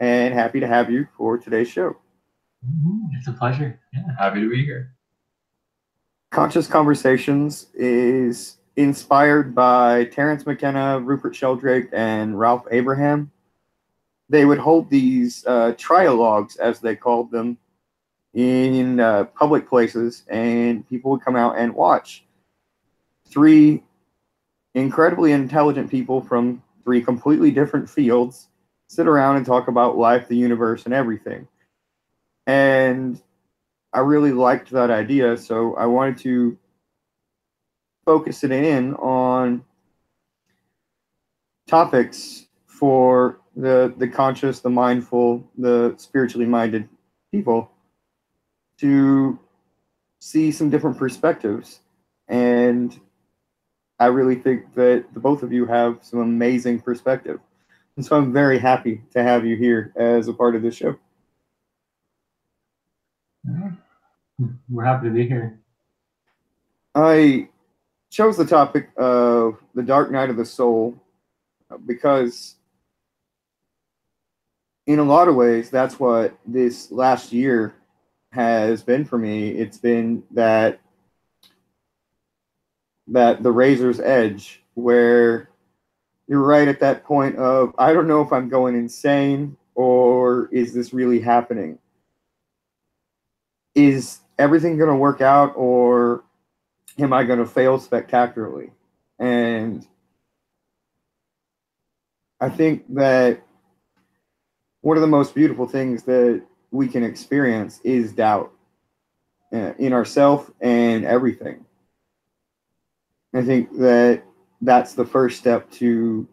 and happy to have you for today's show. It's a pleasure. Yeah, happy to be here. Conscious Conversations is inspired by Terence McKenna, Rupert Sheldrake, and Ralph Abraham. They would hold these trialogues, as they called them, in public places, and people would come out and watch. Three incredibly intelligent people from three completely different fields sit around and talk about life, the universe, and everything. And I really liked that idea, so I wanted to focus it in on topics for the conscious, the mindful, the spiritually minded people to see some different perspectives. And I really think that the both of you have some amazing perspective. And so I'm very happy to have you here as a part of this show. We're happy to be here. I chose the topic of the dark night of the soul because in a lot of ways, that's what this last year has been for me. It's been that the razor's edge where you're right at that point of, I don't know if I'm going insane or is this really happening? Is everything going to work out or am I going to fail spectacularly? And I think that one of the most beautiful things that we can experience is doubt in ourselves and everything. I think that that's the first step to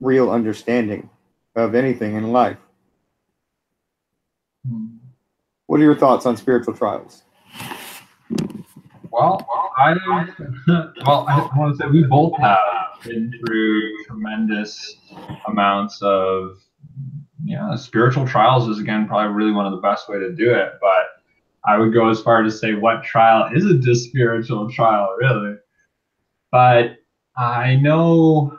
real understanding of anything in life. What are your thoughts on spiritual trials? Well, I want to say we both have been through tremendous amounts of spiritual trials is, again, probably really one of the best way to do it. But I would go as far to say, what trial isn't a spiritual trial, really? But I know,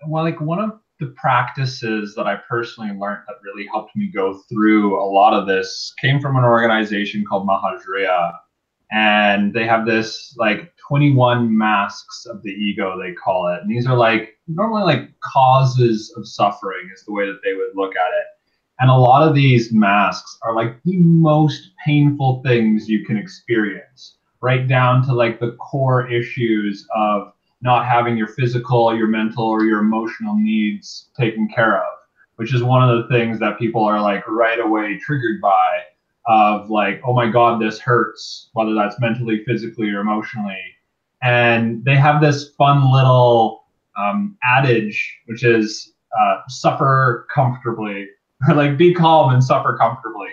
well, like one of the practices that I personally learned that really helped me go through a lot of this came from an organization called Mahajriya. And they have this like 21 masks of the ego, they call it. And these are like normally like causes of suffering is the way that they would look at it. And a lot of these masks are like the most painful things you can experience, right down to like the core issues of not having your physical, your mental, or your emotional needs taken care of, which is one of the things that people are like right away triggered by. Of like, oh my God, this hurts, whether that's mentally, physically, or emotionally. And they have this fun little adage, which is suffer comfortably, or like be calm and suffer comfortably.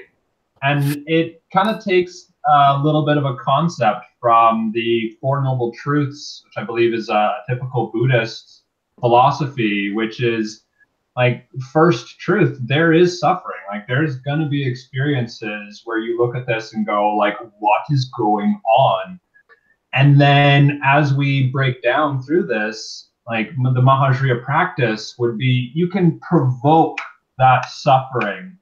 And it kind of takes a little bit of a concept from the Four Noble Truths, which I believe is a typical Buddhist philosophy, which is like first truth, there is suffering. Like there's going to be experiences where you look at this and go like, what is going on? And then as we break down through this, like the Mahajriya practice would be, you can provoke that suffering.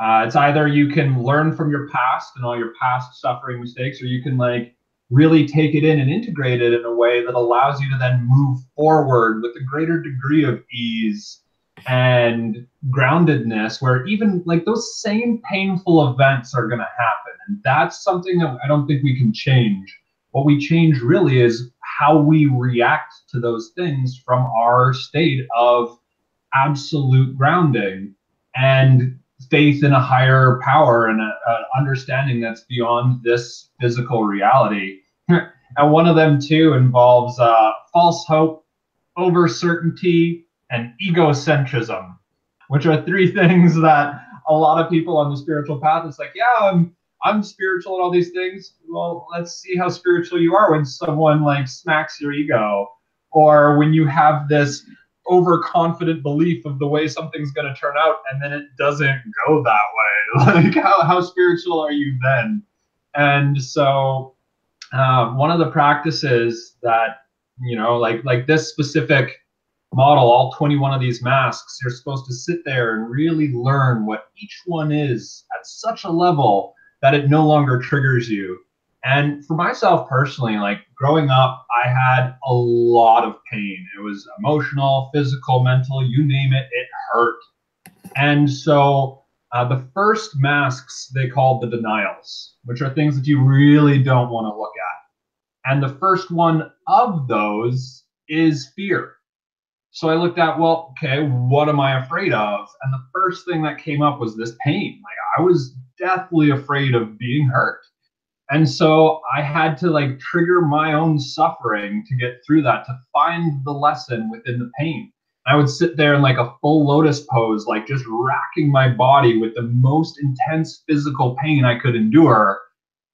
It's either you can learn from your past and all your past suffering mistakes, or you can like really take it in and integrate it in a way that allows you to then move forward with a greater degree of ease and groundedness, where even like those same painful events are going to happen. And that's something that I don't think we can change. What we change really is how we react to those things from our state of absolute grounding and faith in a higher power and an understanding that's beyond this physical reality. And one of them too involves false hope, over certainty, and egocentrism, which are three things that a lot of people on the spiritual path, it's like, yeah, I'm spiritual and all these things. Well, let's see how spiritual you are when someone like smacks your ego, or when you have this overconfident belief of the way something's going to turn out and then it doesn't go that way. Like how spiritual are you then? And so one of the practices that, like this specific model all 21 of these masks. You're supposed to sit there and really learn what each one is at such a level that it no longer triggers you. And for myself personally, like growing up, I had a lot of pain. It was emotional, physical, mental, you name it, it hurt. And so the first masks they called the denials, which are things that you really don't want to look at. And the first one of those is fear. So I looked at, well, okay, what am I afraid of? And the first thing that came up was this pain. Like I was deathly afraid of being hurt. And so I had to like trigger my own suffering to get through that, to find the lesson within the pain. I would sit there in like a full lotus pose, like just racking my body with the most intense physical pain I could endure,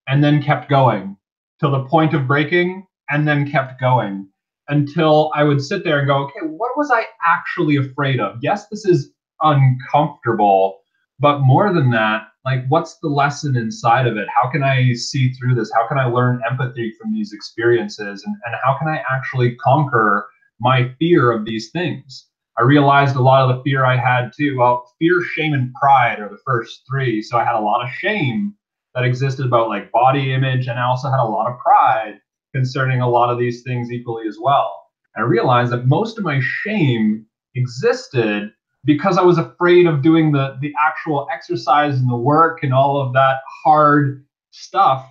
and then kept going till the point of breaking, and then kept going until I would sit there and go, okay, what was I actually afraid of? Yes, this is uncomfortable, but more than that, like what's the lesson inside of it? How can I see through this? How can I learn empathy from these experiences? And how can I actually conquer my fear of these things? I realized a lot of the fear I had too. Well, fear, shame, and pride are the first three. So I had a lot of shame that existed about like body image, and I also had a lot of pride concerning a lot of these things equally as well. I realized that most of my shame existed because I was afraid of doing the actual exercise and the work and all of that hard stuff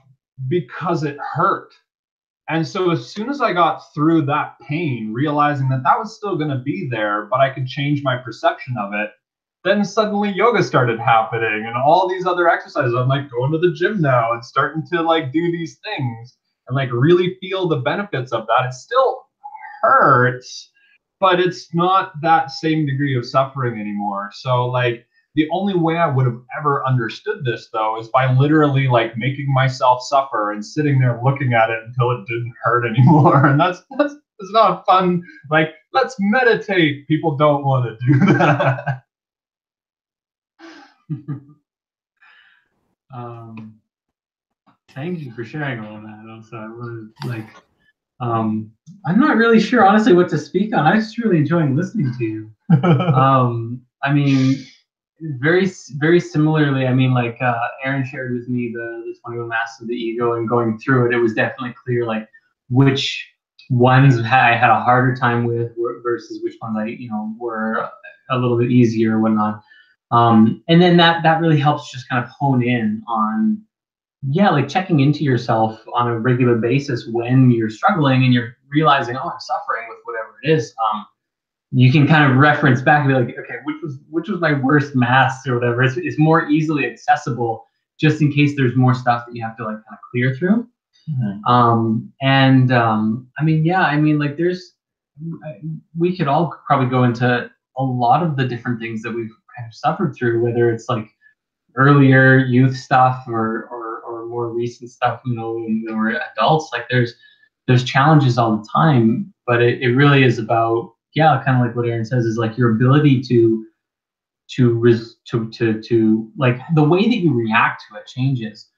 because it hurt. And so as soon as I got through that pain, realizing that that was still going to be there, but I could change my perception of it, then suddenly yoga started happening and all these other exercises. I'm like going to the gym now and starting to like do these things and like really feel the benefits of that. It still hurts, but it's not that same degree of suffering anymore. So like the only way I would have ever understood this though is by literally like making myself suffer and sitting there looking at it until it didn't hurt anymore. And that's it's not fun. Like, let's meditate. People don't want to do that. Thank you for sharing all of that. Also, I was like, I'm not really sure, honestly, what to speak on. I was just really enjoying listening to you. I mean, very, very similarly. I mean, like Aaron shared with me the 21 Masks of the Ego, and going through it, it was definitely clear like which ones I had a harder time with versus which ones I, were a little bit easier or whatnot. And then that really helps just kind of hone in on, yeah, like checking into yourself on a regular basis when you're struggling and you're realizing, oh, I'm suffering with whatever it is. You can kind of reference back and be like, okay, which was my worst mask or whatever. It's more easily accessible just in case there's more stuff that you have to like kind of clear through. Mm-hmm. I mean, yeah, I mean, like we could all probably go into a lot of the different things that we've kind of suffered through, whether it's like earlier youth stuff or more recent stuff, when we're adults. Like there's challenges all the time, but it really is about, yeah, kind of like what Aaron says, is like your ability to like the way that you react to it changes.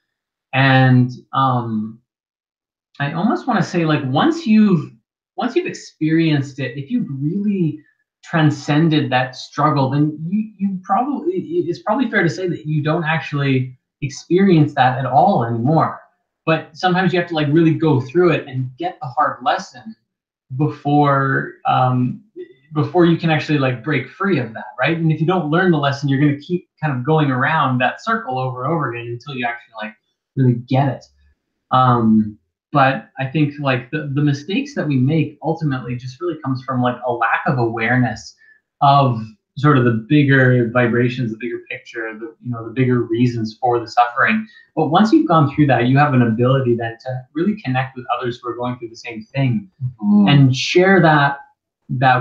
And I almost want to say, like, once you've experienced it, if you've really transcended that struggle, then it's probably fair to say that you don't actually experience that at all anymore. But sometimes you have to like really go through it and get the hard lesson before you can actually like break free of that, right? And if you don't learn the lesson, you're going to keep kind of going around that circle over and over again until you actually like really get it. But I think like the mistakes that we make ultimately just really comes from like a lack of awareness of sort of the bigger vibrations, the bigger picture, the bigger reasons for the suffering. But once you've gone through that, you have an ability then to really connect with others who are going through the same thing, and share that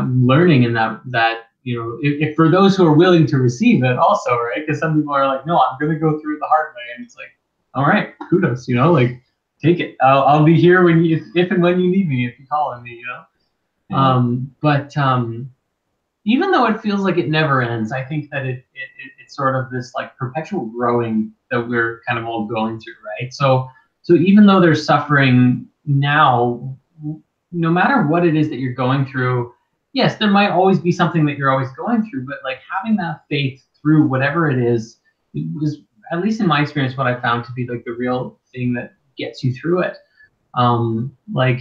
learning and that if for those who are willing to receive it also, right? Because some people are like, no, I'm going to go through it the hard way, and it's like, all right, kudos, like take it. I'll be here if and when you need me, if you call on me, But even though it feels like it never ends, I think that it's sort of this like perpetual growing that we're kind of all going through, right? So even though there's suffering now, no matter what it is that you're going through, yes, there might always be something that you're always going through, but like having that faith through whatever it is at least in my experience, what I found to be like the real thing that gets you through it. Like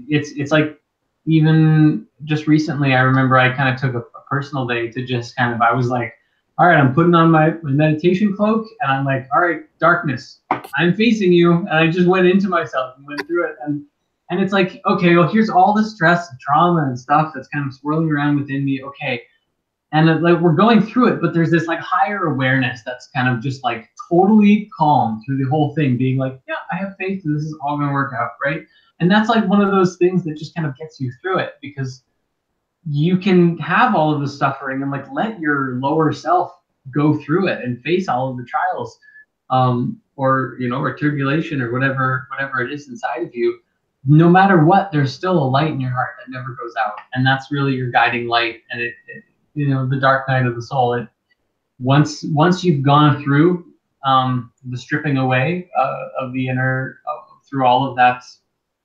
it's like, even just recently, I remember I kind of took a personal day to just kind of, I was like, all right, I'm putting on my meditation cloak, and I'm like, all right, darkness, I'm facing you. And I just went into myself and went through it. And it's like, okay, well, here's all the stress and trauma and stuff that's kind of swirling around within me. Okay. And like we're going through it, but there's this like higher awareness that's kind of just like totally calm through the whole thing, being like, yeah, I have faith and this is all gonna work out, right? And that's like one of those things that just kind of gets you through it, because you can have all of the suffering and like let your lower self go through it and face all of the trials, or or tribulation or whatever it is inside of you. No matter what, there's still a light in your heart that never goes out, and that's really your guiding light. And it the dark night of the soul. It once you've gone through the stripping away of the inner, through all of that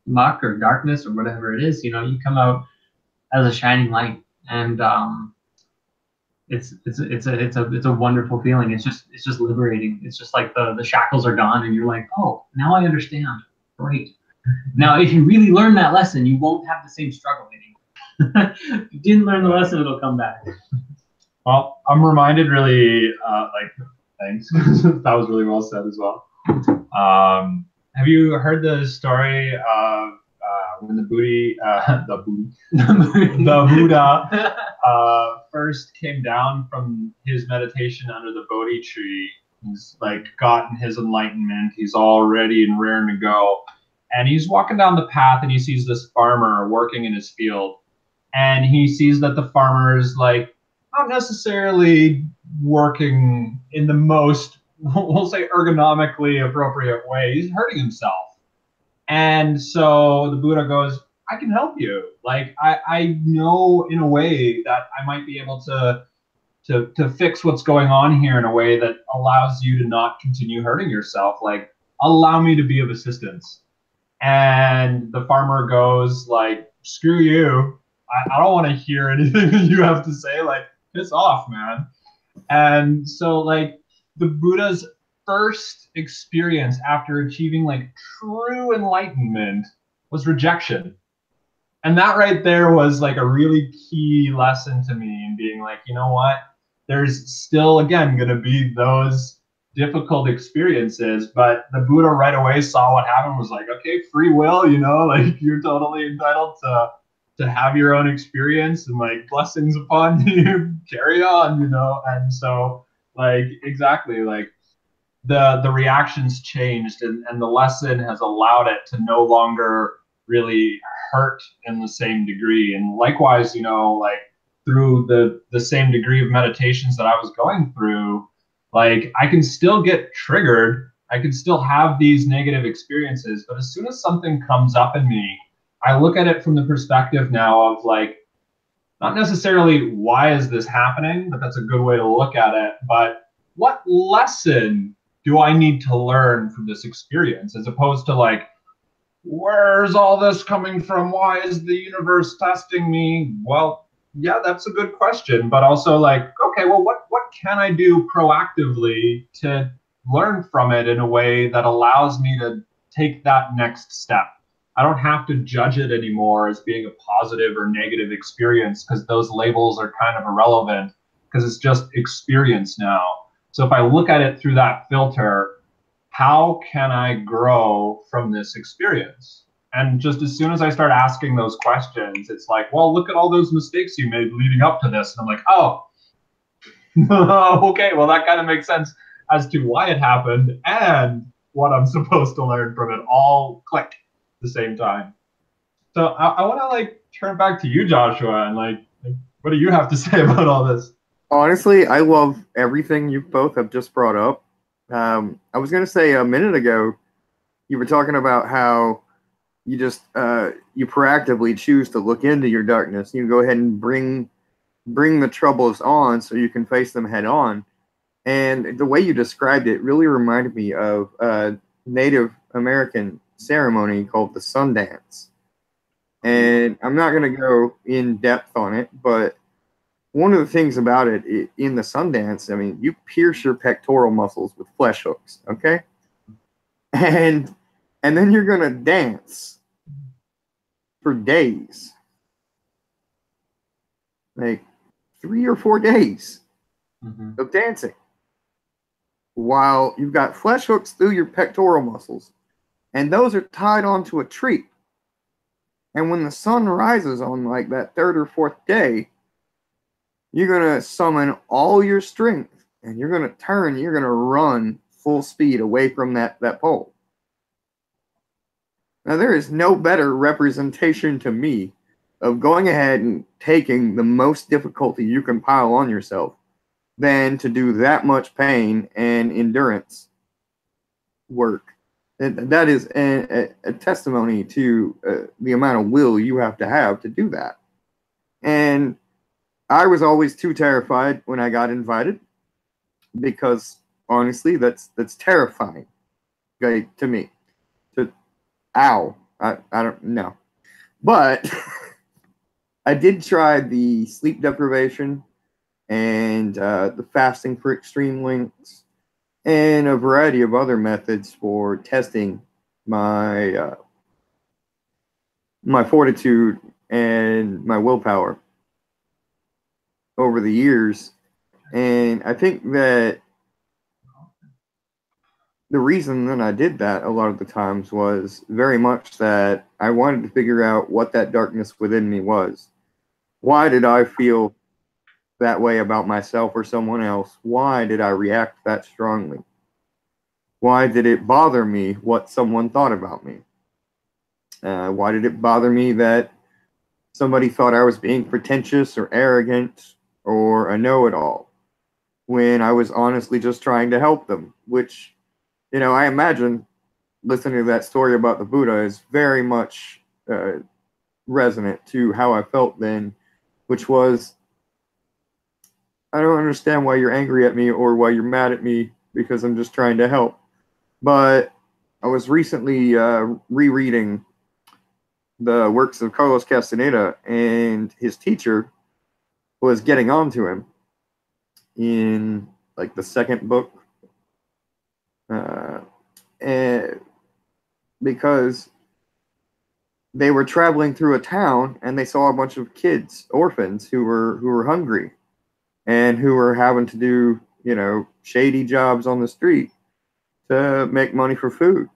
muck or darkness or whatever it is, you come out as a shining light. And it's a wonderful feeling. It's just liberating. It's just like the shackles are gone, and you're like, oh, now I understand. Great. Now, if you really learn that lesson, you won't have the same struggle anymore. If you didn't learn the lesson, it'll come back. Well, I'm reminded really, thanks. That was really well said as well. Have you heard the story of when the Buddha first came down from his meditation under the Bodhi tree? He's like gotten his enlightenment. He's all ready and raring to go. And he's walking down the path, and he sees this farmer working in his field. And he sees that the farmer is like not necessarily working in the most, we'll say, ergonomically appropriate way. He's hurting himself. And so the Buddha goes, I can help you. Like, I know in a way that I might be able to fix what's going on here in a way that allows you to not continue hurting yourself. Like, allow me to be of assistance. And the farmer goes like, screw you. I don't want to hear anything that you have to say. Like, piss off, man. And so like the Buddha's first experience after achieving like true enlightenment was rejection. And that right there was like a really key lesson to me in being like, you know what? There's still, again, going to be those difficult experiences, but the Buddha right away saw what happened, was like, okay, free will, like you're totally entitled to have your own experience, and like blessings upon you, carry on, and so like exactly like the reactions changed, and the lesson has allowed it to no longer really hurt in the same degree. And likewise, like through the same degree of meditations that I was going through, like I can still get triggered, I can still have these negative experiences, but as soon as something comes up in me, I look at it from the perspective now of like, not necessarily why is this happening, but that's a good way to look at it, but what lesson do I need to learn from this experience, as opposed to like, where's all this coming from? Why is the universe testing me? Well, yeah, that's a good question, but also like, okay, well, what can I do proactively to learn from it in a way that allows me to take that next step? I don't have to judge it anymore as being a positive or negative experience, because those labels are kind of irrelevant, because it's just experience now. So if I look at it through that filter, how can I grow from this experience? And just as soon as I start asking those questions, it's like, well, look at all those mistakes you made leading up to this. And I'm like, oh, okay, well, that kind of makes sense as to why it happened and what I'm supposed to learn from it, all click at the same time. So I want to like turn back to you, Joshua, and like, what do you have to say about all this? Honestly, I love everything you both have just brought up. I was going to say a minute ago, you were talking about how you just you proactively choose to look into your darkness. You go ahead and bring the troubles on so you can face them head on. And the way you described it really reminded me of a Native American ceremony called the sun dance. And I'm not going to go in depth on it, but one of the things about it in the Sundance, I mean, you pierce your pectoral muscles with flesh hooks, okay? And then you're going to dance for days. Like 3 or 4 days of dancing while you've got flesh hooks through your pectoral muscles, and those are tied onto a tree. And when the sun rises on like that 3rd or 4th day, you're going to summon all your strength and you're going to turn, you're going to run full speed away from that pole. Now, there is no better representation to me of going ahead and taking the most difficulty you can pile on yourself than to do that much pain and endurance work. That is a testimony to the amount of will you have to do that. And I was always too terrified when I got invited, because honestly, that's terrifying, like, to me. Ow, I don't know, but I did try the sleep deprivation and the fasting for extreme lengths and a variety of other methods for testing my my fortitude and my willpower over the years. And I think that the reason that I did that a lot of the times was very much that I wanted to figure out what that darkness within me was. Why did I feel that way about myself or someone else? Why did I react that strongly? Why did it bother me what someone thought about me? Why did it bother me that somebody thought I was being pretentious or arrogant or a know-it-all when I was honestly just trying to help them? Which, I imagine listening to that story about the Buddha is very much resonant to how I felt then, which was, I don't understand why you're angry at me or why you're mad at me, because I'm just trying to help. But I was recently rereading the works of Carlos Castaneda, and his teacher was getting on to him in like the 2nd book, and because they were traveling through a town and they saw a bunch of kids, orphans, who were hungry and who were having to do, shady jobs on the street to make money for food.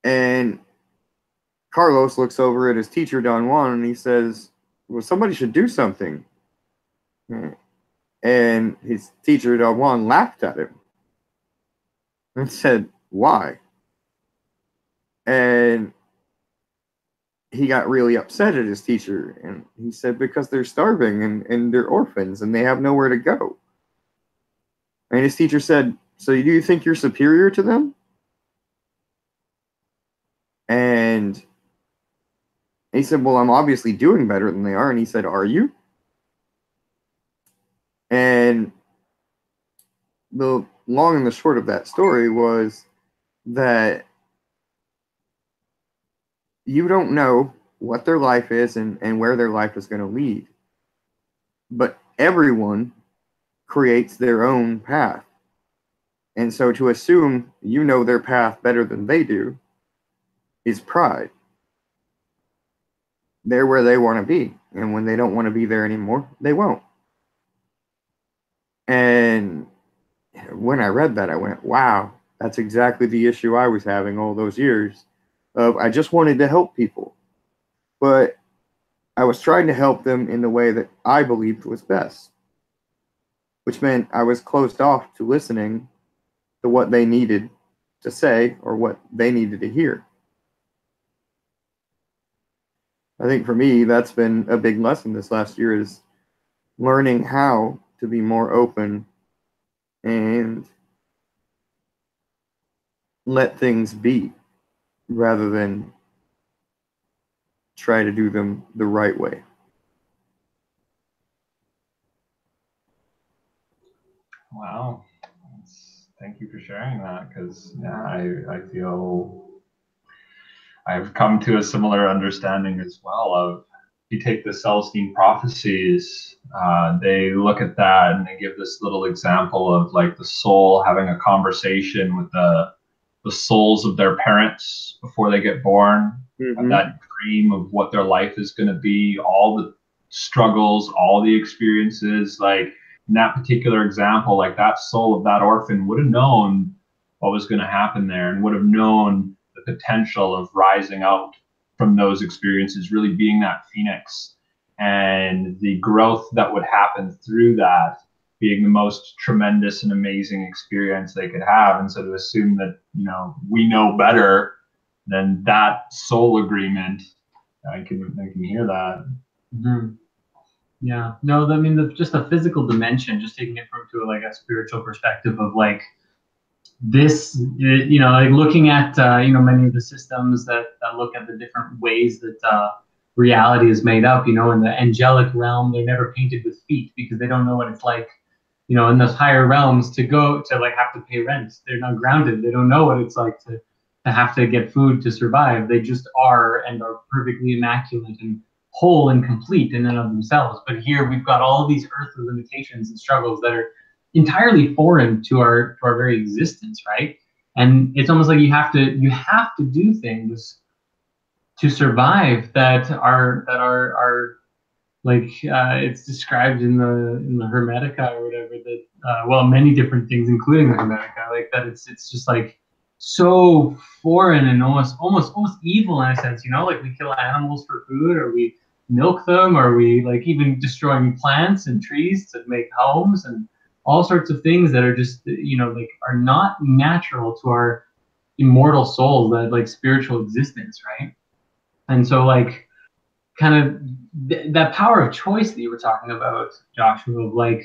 And Carlos looks over at his teacher, Don Juan, and he says, well, somebody should do something. And his teacher, Don Juan, laughed at him and said, why? And he got really upset at his teacher. And he said, because they're starving and they're orphans and they have nowhere to go. And his teacher said, so do you think you're superior to them? And he said, well, I'm obviously doing better than they are. And he said, are you? And the long and the short of that story was that you don't know what their life is and where their life is going to lead. But everyone creates their own path. And so to assume you know their path better than they do is pride. They're where they want to be. And when they don't want to be there anymore, they won't. And when I read that, I went, wow, that's exactly the issue I was having all those years. I just wanted to help people. But I was trying to help them in the way that I believed was best, which meant I was closed off to listening to what they needed to say or what they needed to hear. I think for me, that's been a big lesson this last year, is learning how to be more open and let things be rather than try to do them the right way. Wow. Thank you for sharing that, because I feel I've come to a similar understanding as well of, if you take the Celestine Prophecies, they look at that and they give this little example of like the soul having a conversation with the souls of their parents before they get born. Mm-hmm. That dream of what their life is going to be, all the struggles, all the experiences. Like in that particular example, like that soul of that orphan would have known what was going to happen there and would have known the potential of rising out from those experiences, really being that phoenix, and the growth that would happen through that being the most tremendous and amazing experience they could have. And so to assume that, you know, we know better than that soul agreement, I can hear that. Mm-hmm. Yeah, no, I mean, just the physical dimension, just taking it from to like a spiritual perspective of like this, you know, like looking at, you know, many of the systems that look at the different ways that reality is made up, you know, in the angelic realm, they're never painted with feet because they don't know what it's like, you know, in those higher realms to go to like have to pay rent. They're not grounded. They don't know what it's like to have to get food to survive. They just are and are perfectly immaculate and whole and complete in and of themselves. But here we've got all of these earthly limitations and struggles that are entirely foreign to our very existence, right? And it's almost like you have to do things to survive that are like it's described in the Hermetica or whatever, that well, many different things including the Hermetica, like that it's just like so foreign and almost evil in a sense, you know, like we kill animals for food, or we milk them, or we like even destroying plants and trees to make homes and all sorts of things that are just, you know, like are not natural to our immortal souls, that like spiritual existence, right? And so like kind of that power of choice that you were talking about, Joshua, of like,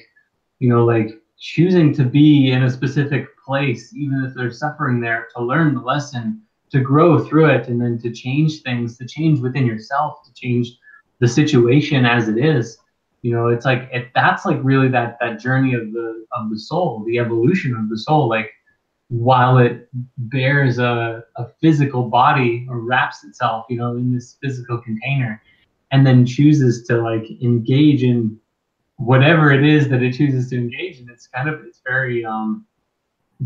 you know, like choosing to be in a specific place, even if there's suffering there, to learn the lesson, to grow through it, and then to change things, to change within yourself, to change the situation as it is. You know, it's like that's like really that journey of the soul, the evolution of the soul. Like while it bears a physical body, or wraps itself, you know, in this physical container, and then chooses to like engage in whatever it is that it chooses to engage in. It's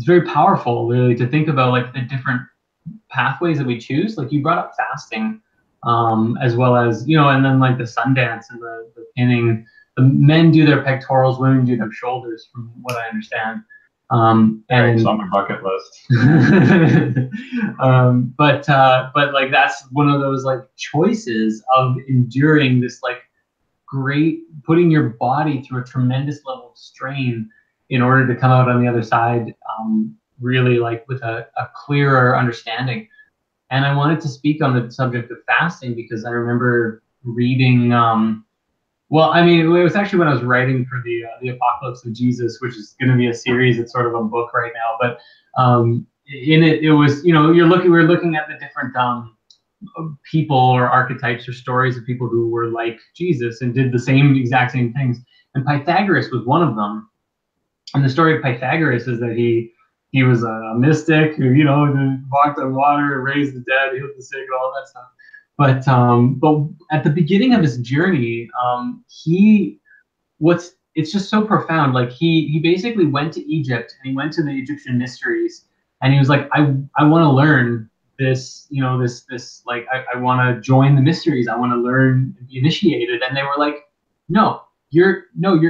very powerful, really, to think about like the different pathways that we choose. Like you brought up fasting, as well as, you know, and then like the sun dance and the pinning. The men do their pectorals, women do their shoulders, from what I understand. And it's on my bucket list. But like that's one of those like choices of enduring this like great, putting your body through a tremendous level of strain in order to come out on the other side, really like with a clearer understanding. And I wanted to speak on the subject of fasting because I remember reading, well, I mean, it was actually when I was writing for the Apocalypse of Jesus, which is going to be a series. It's sort of a book right now, but in it was, you know, we're looking at the different people or archetypes or stories of people who were like Jesus and did the exact same things. And Pythagoras was one of them. And the story of Pythagoras is that he was a mystic who, you know, walked on water, raised the dead, healed the sick, and all that stuff. But at the beginning of his journey, it's just so profound. Like he basically went to Egypt and he went to the Egyptian mysteries, and he was like, I want to learn this, you know, this like I want to join the mysteries. I want to learn, be initiated. And they were like, no, you're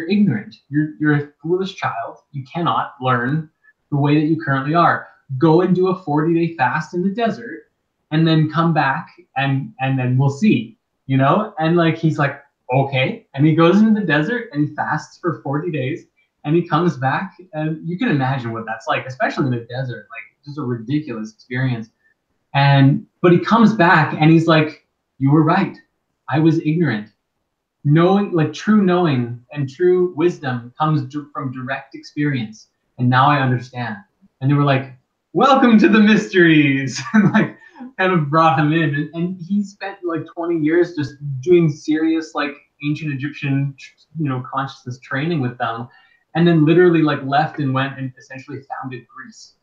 ignorant. You're a foolish child. You cannot learn the way that you currently are. Go and do a 40-day fast in the desert, and then come back and then we'll see, you know? And like, he's like, okay. And he goes into the desert and he fasts for 40 days and he comes back, and you can imagine what that's like, especially in the desert, like just a ridiculous experience. But he comes back and he's like, you were right. I was ignorant. Knowing, like true knowing and true wisdom comes from direct experience. And now I understand. And they were like, welcome to the mysteries. And like kind of brought him in. And he spent like 20 years just doing serious like ancient Egyptian, you know, consciousness training with them. And then literally like left and went and essentially founded Greece.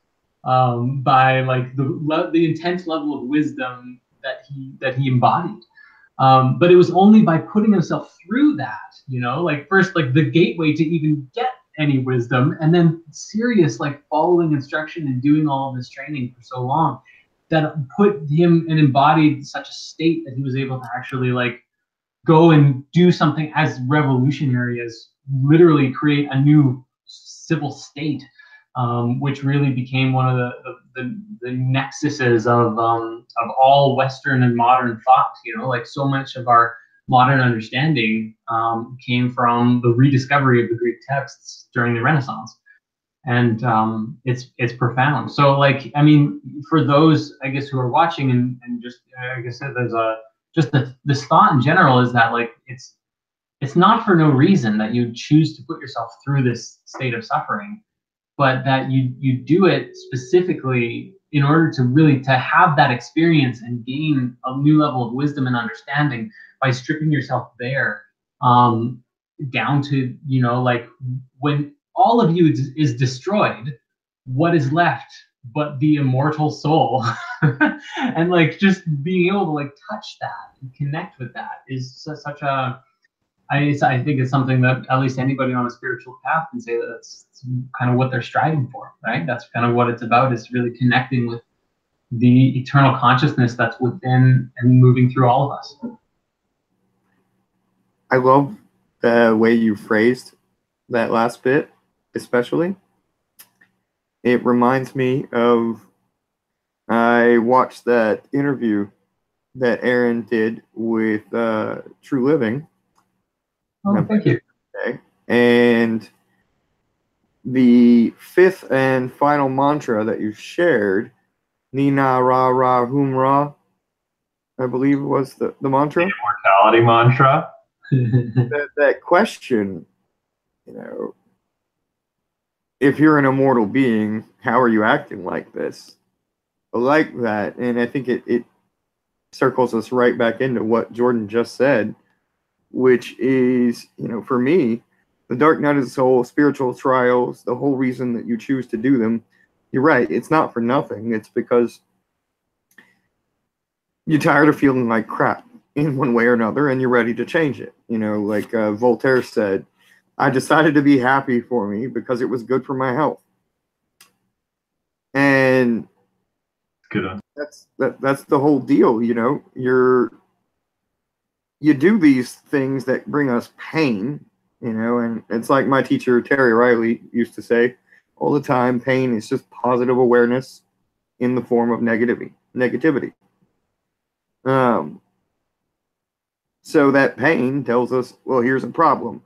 By like the intense level of wisdom that he embodied. But it was only by putting himself through that, you know, like first like the gateway to even get any wisdom, and then serious like following instruction and doing all of this training for so long, that put him and embodied such a state that he was able to actually like go and do something as revolutionary as literally create a new civil state, which really became one of the nexuses of all Western and modern thought. You know, like so much of our modern understanding came from the rediscovery of the Greek texts during the Renaissance, and it's profound. So, like, I mean, for those I guess who are watching and just like I said, there's a just this thought in general is that like it's not for no reason that you choose to put yourself through this state of suffering, but that you do it specifically in order to really to have that experience and gain a new level of wisdom and understanding by stripping yourself bare, down to, you know, like when all of you is destroyed, what is left but the immortal soul? And like just being able to like touch that and connect with that is such a I think it's something that at least anybody on a spiritual path can say that that's kind of what they're striving for, right? That's kind of what it's about, is really connecting with the eternal consciousness that's within and moving through all of us. I love the way you phrased that last bit, especially. It reminds me of, I watched that interview that Aaron did with True Living. Oh, thank you. And the fifth and final mantra that you shared, Nina Ra Ra Hum Ra, I believe was the mantra. The immortality mantra. that question, you know, if you're an immortal being, how are you acting like this? I like that. And I think it circles us right back into what Jordan just said, which is, you know, for me, the dark night of the soul, spiritual trials, the whole reason that you choose to do them, you're right, it's not for nothing. It's because you're tired of feeling like crap in one way or another, and you're ready to change it. You know, like Voltaire said, I decided to be happy for me because it was good for my health. And good. That's the whole deal, you know. You do these things that bring us pain, you know, and it's like my teacher Terry Riley used to say all the time, pain is just positive awareness in the form of negativity. So that pain tells us, well, here's a problem.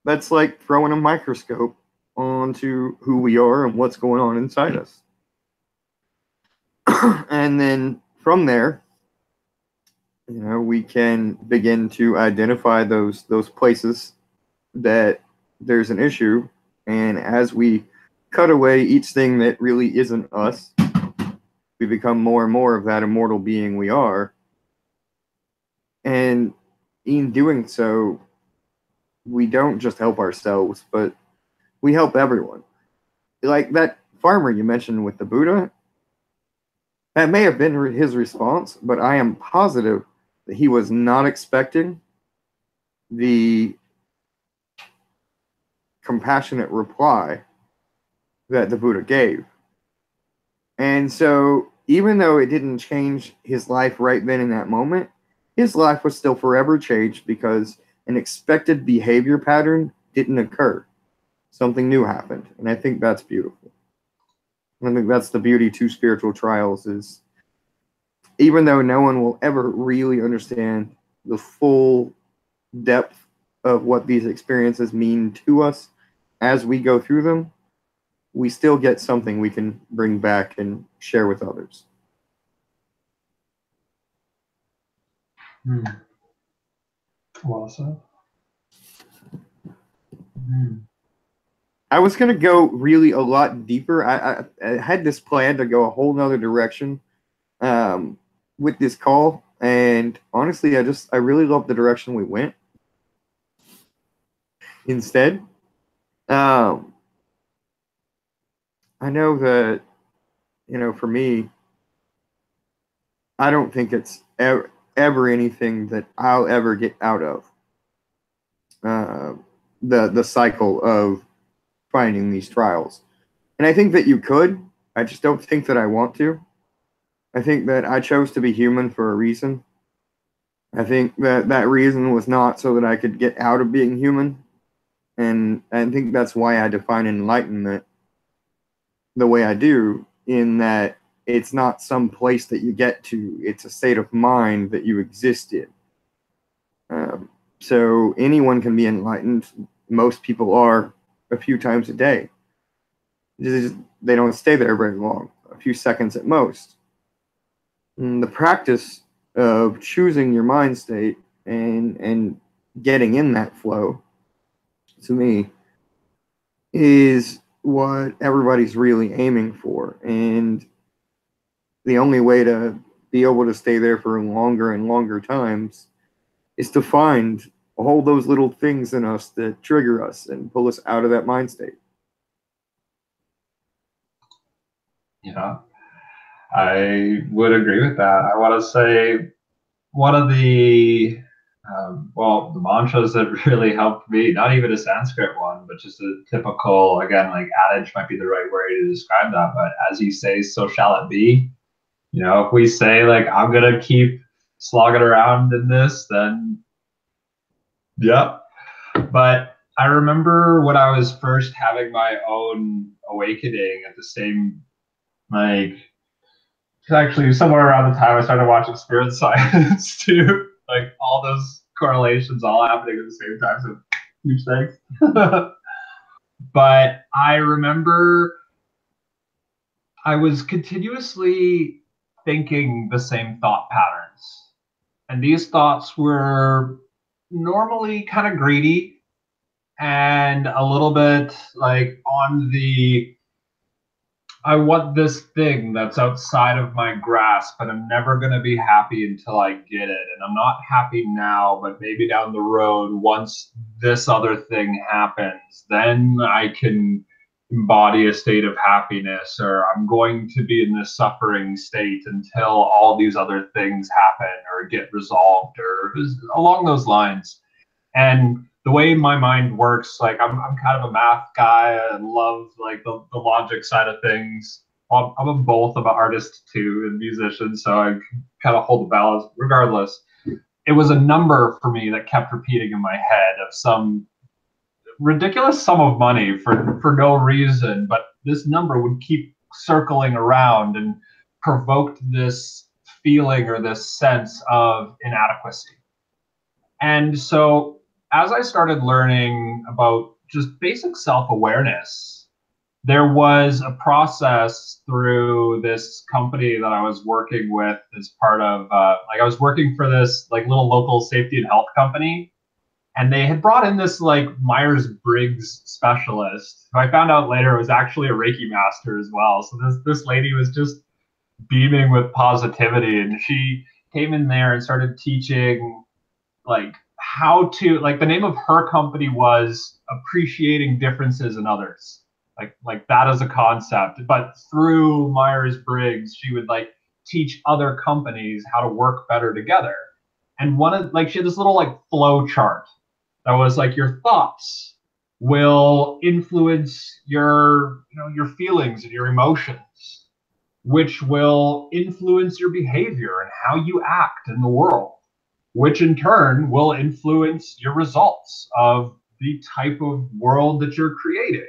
That's like throwing a microscope onto who we are and what's going on inside us. And then from there, you know, we can begin to identify those places that there's an issue. And as we cut away each thing that really isn't us, we become more and more of that immortal being we are. And in doing so, we don't just help ourselves, but we help everyone. Like that farmer you mentioned with the Buddha, that may have been his response, but I am positive that he was not expecting the compassionate reply that the Buddha gave. And so, even though it didn't change his life right then in that moment, his life was still forever changed because an expected behavior pattern didn't occur. Something new happened. And I think that's beautiful. I think that's the beauty to spiritual trials, is even though no one will ever really understand the full depth of what these experiences mean to us as we go through them, we still get something we can bring back and share with others. Well said. I was going to go really a lot deeper. I had this plan to go a whole nother direction with this call. And honestly, I really love the direction we went instead. I know that, you know, for me, I don't think it's ever anything that I'll ever get out of the cycle of finding these trials. And I think that you could. I just don't think that I want to. I think that I chose to be human for a reason. I think that that reason was not so that I could get out of being human. And I think that's why I define enlightenment the way I do, in that it's not some place that you get to, it's a state of mind that you exist in. So anyone can be enlightened. Most people are a few times a day. They don't stay there very long, a few seconds at most. And the practice of choosing your mind state and getting in that flow, to me, is what everybody's really aiming for. And the only way to be able to stay there for longer and longer times is to find all those little things in us that trigger us and pull us out of that mind state. Yeah, I would agree with that. I want to say one of the the mantras that really helped me, not even a Sanskrit one, but just a typical, again, like adage might be the right word to describe that, but as you say, so shall it be. You know, if we say like, I'm going to keep slogging around in this, then yeah. But I remember when I was first having my own awakening at the same, like, actually somewhere around the time I started watching Spirit Science too, like all those correlations all happening at the same time, so huge thanks. But I remember I was continuously thinking the same thought patterns, and these thoughts were normally kind of greedy and a little bit like on the I want this thing that's outside of my grasp, but I'm never going to be happy until I get it. And I'm not happy now, but maybe down the road, once this other thing happens, then I can embody a state of happiness, or I'm going to be in this suffering state until all these other things happen or get resolved, or along those lines. And the way my mind works, like I'm kind of a math guy and love like the logic side of things. I'm a both of an artist too and musician, so I kind of hold the balance regardless. It was a number for me that kept repeating in my head of some ridiculous sum of money for no reason, but this number would keep circling around and provoked this feeling or this sense of inadequacy. And so as I started learning about just basic self-awareness, there was a process through this company that I was working with as part of, like I was working for this like little local safety and health company, and they had brought in this like Myers-Briggs specialist, who I found out later was actually a Reiki master as well. So this lady was just beaming with positivity, and she came in there and started teaching like how to, like the name of her company was Appreciating Differences in Others, like that as a concept. But through Myers-Briggs, she would like teach other companies how to work better together. And one of like she had this little like flow chart that was like your thoughts will influence your your feelings and your emotions, which will influence your behavior and how you act in the world, which in turn will influence your results of the type of world that you're creating.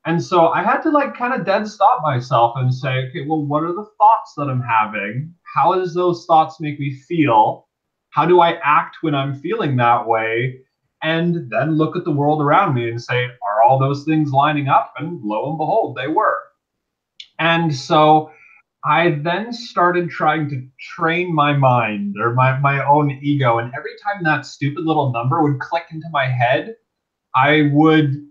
And so I had to like kind of dead stop myself and say, okay, well, what are the thoughts that I'm having? How does those thoughts make me feel? How do I act when I'm feeling that way? And then look at the world around me and say, are all those things lining up? And lo and behold, they were. And so I then started trying to train my mind or my own ego. And every time that stupid little number would click into my head, I would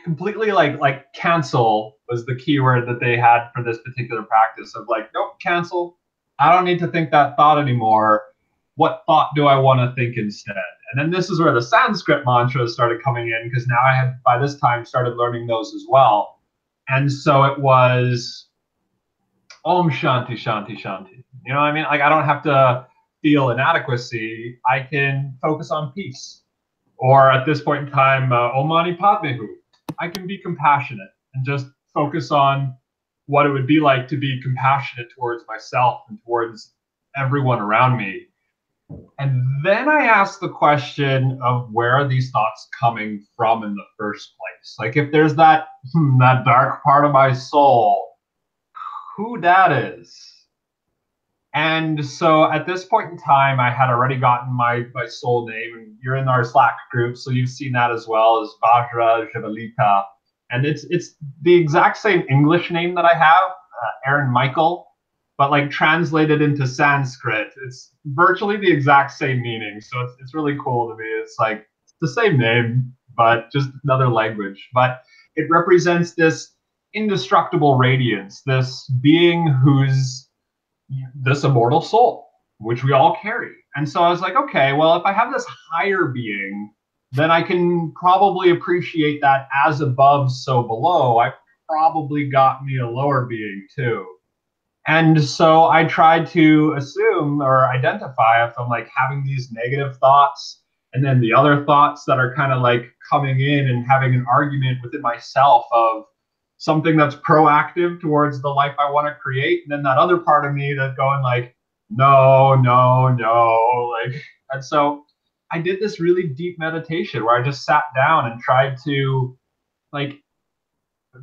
completely like cancel was the keyword that they had for this particular practice of like, nope, cancel. I don't need to think that thought anymore. What thought do I want to think instead? And then this is where the Sanskrit mantras started coming in, because now I had by this time started learning those as well. And so it was Om Shanti Shanti Shanti. You know what I mean? Like I don't have to feel inadequacy. I can focus on peace. Or at this point in time, Om Mani Padme Hum. I can be compassionate and just focus on what it would be like to be compassionate towards myself and towards everyone around me. And then I ask the question of where are these thoughts coming from in the first place? Like if there's that that dark part of my soul, who that is. And so at this point in time, I had already gotten my soul name, and you're in our Slack group, so you've seen that as well, as Vajra Javalika. And it's the exact same English name that I have, Aaron Michael, but like translated into Sanskrit, it's virtually the exact same meaning. So it's really cool to me. It's like it's the same name, but just another language. But it represents this indestructible radiance, this being who's this immortal soul, which we all carry. And so I was like, okay, well, if I have this higher being, then I can probably appreciate that as above, so below. I probably got me a lower being too. And so I tried to assume or identify if I'm like having these negative thoughts and then the other thoughts that are kind of like coming in and having an argument within myself of something that's proactive towards the life I want to create. And then that other part of me that's going like, no, no, no. Like, and so I did this really deep meditation where I just sat down and tried to like,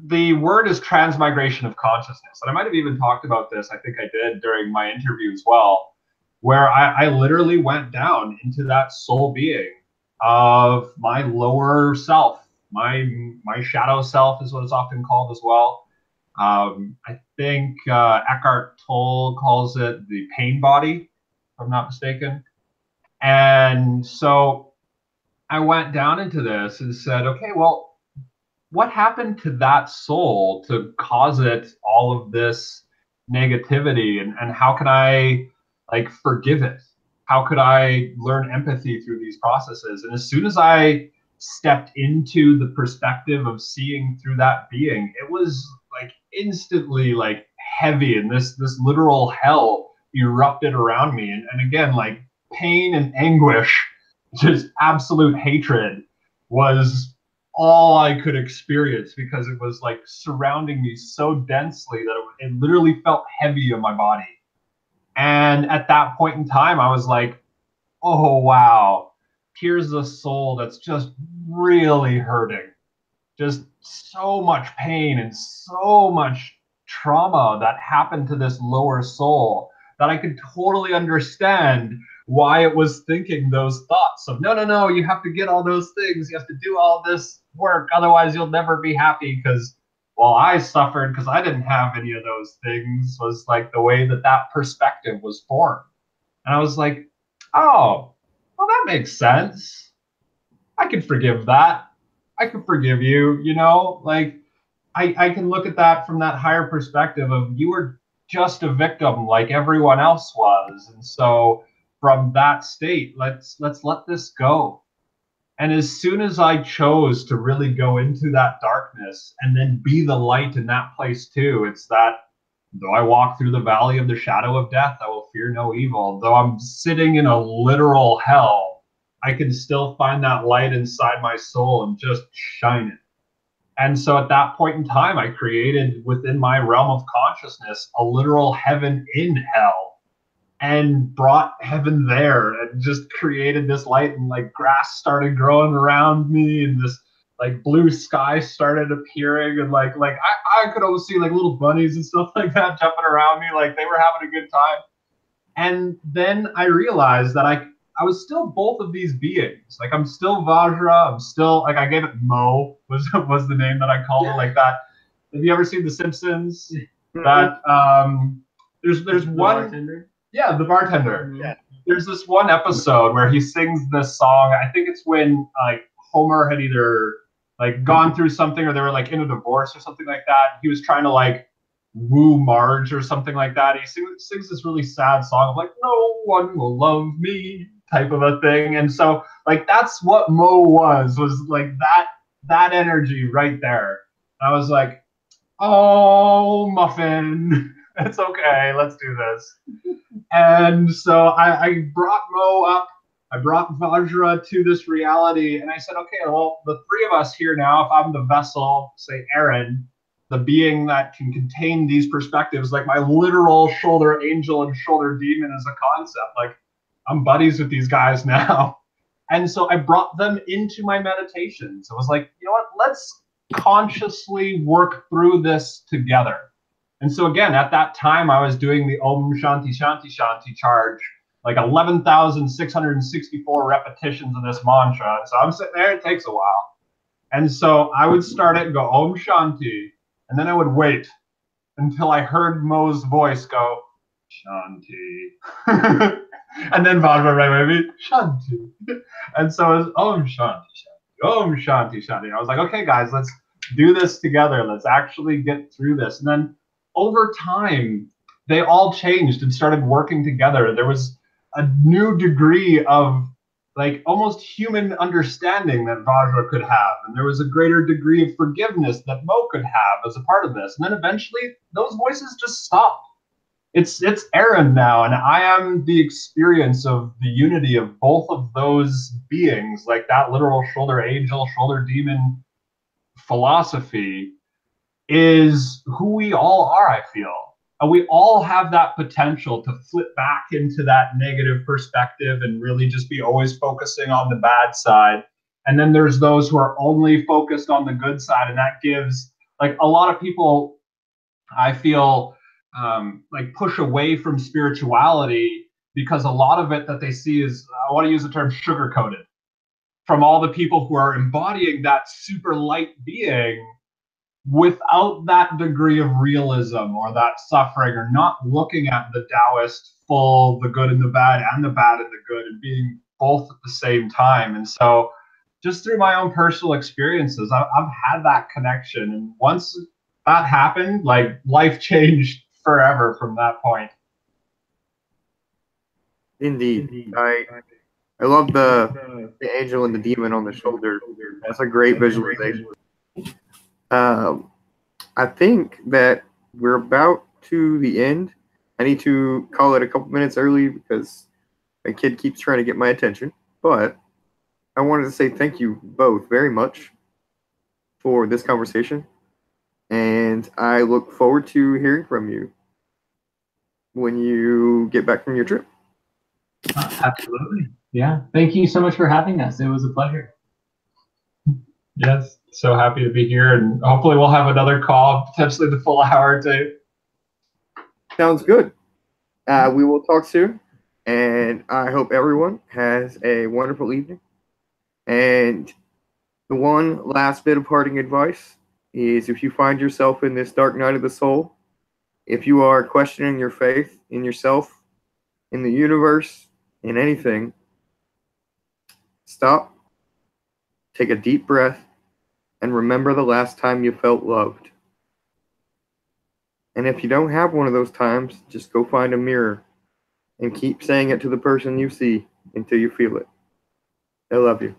the word is transmigration of consciousness. And I might have even talked about this, I think I did during my interview as well, where I literally went down into that soul being of my lower self. My shadow self is what it's often called as well. I think Eckhart Tolle calls it the pain body, if I'm not mistaken. And so I went down into this and said, okay, well, what happened to that soul to cause it all of this negativity, and how can I like forgive it? How could I learn empathy through these processes? And as soon as I stepped into the perspective of seeing through that being, it was like instantly like heavy, and this literal hell erupted around me. And again, like pain and anguish, just absolute hatred was all I could experience because it was like surrounding me so densely that it literally felt heavy in my body. And at that point in time, I was like, oh, wow, here's a soul that's just really hurting. Just so much pain and so much trauma that happened to this lower soul that I could totally understand why it was thinking those thoughts of, no, no, no, you have to get all those things. You have to do all this work. Otherwise, you'll never be happy. Because, well, I suffered because I didn't have any of those things, was like the way that that perspective was formed. And I was like, oh, well, that makes sense. I can forgive that. I can forgive you, you know, like I can look at that from that higher perspective of you were just a victim like everyone else was. And so from that state, let's let this go. And as soon as I chose to really go into that darkness and then be the light in that place too, it's that though I walk through the valley of the shadow of death, I will fear no evil. Though I'm sitting in a literal hell, I can still find that light inside my soul and just shine it. And so at that point in time, I created within my realm of consciousness a literal heaven in hell, and brought heaven there and just created this light, and like grass started growing around me, and this like blue sky started appearing, and like I could almost see like little bunnies and stuff like that jumping around me, like they were having a good time. And then I realized that I was still both of these beings. Like I'm still Vajra. I'm still like I gave it Mo was the name that I called it, like that. Have you ever seen The Simpsons? That there's one Bartender? Yeah, the bartender. Yeah. There's this one episode where he sings this song. I think it's when like Homer had either like gone through something or they were like in a divorce or something like that. He was trying to like woo Marge or something like that. He sings this really sad song of like, no one will love me type of a thing. And so like that's what Mo was like that energy right there. I was like, oh, Muffin. It's okay. Let's do this. And so I brought Mo up. I brought Vajra to this reality, and I said, okay, well, the three of us here now, if I'm the vessel, say Aaron, the being that can contain these perspectives, like my literal shoulder angel and shoulder demon is a concept. Like, I'm buddies with these guys now. And so I brought them into my meditations. I was like, you know what, let's consciously work through this together. And so again, at that time, I was doing the Om Shanti Shanti Shanti charge, like 11,664 repetitions of this mantra. So I'm sitting there, it takes a while. And so I would start it and go Om Shanti, and then I would wait until I heard Mo's voice go, Shanti. And then Vajra right with me, Shanti. And so it was Om Shanti Shanti, Om Shanti Shanti. And I was like, okay, guys, let's do this together. Let's actually get through this. And then over time, they all changed and started working together. There was a new degree of like almost human understanding that Vajra could have. And there was a greater degree of forgiveness that Mo could have as a part of this. And then eventually those voices just stopped. It's Aaron now, and I am the experience of the unity of both of those beings, like that literal shoulder angel, shoulder demon philosophy is who we all are, I feel. And we all have that potential to flip back into that negative perspective and really just be always focusing on the bad side. And then there's those who are only focused on the good side. And that gives, like, a lot of people, I feel, like push away from spirituality because a lot of it that they see is, I want to use the term sugar coated, from all the people who are embodying that super light being without that degree of realism or that suffering, or not looking at the Taoist full, the good and the bad and the bad and the good, and being both at the same time. And so just through my own personal experiences, I've had that connection. And once that happened, like, life changed forever from that point. Indeed. I love the angel and the demon on the shoulder. That's a great visualization. I think that we're about to the end. I need to call it a couple minutes early because my kid keeps trying to get my attention. But I wanted to say thank you both very much for this conversation. And I look forward to hearing from you when you get back from your trip. Absolutely. Yeah. Thank you so much for having us. It was a pleasure. Yes. So happy to be here. And hopefully we'll have another call, potentially the full hour too. Sounds good. We will talk soon. And I hope everyone has a wonderful evening. And the one last bit of parting advice is, if you find yourself in this dark night of the soul, if you are questioning your faith in yourself, in the universe, in anything, stop, take a deep breath, and remember the last time you felt loved. And if you don't have one of those times, just go find a mirror and keep saying it to the person you see until you feel it. I love you.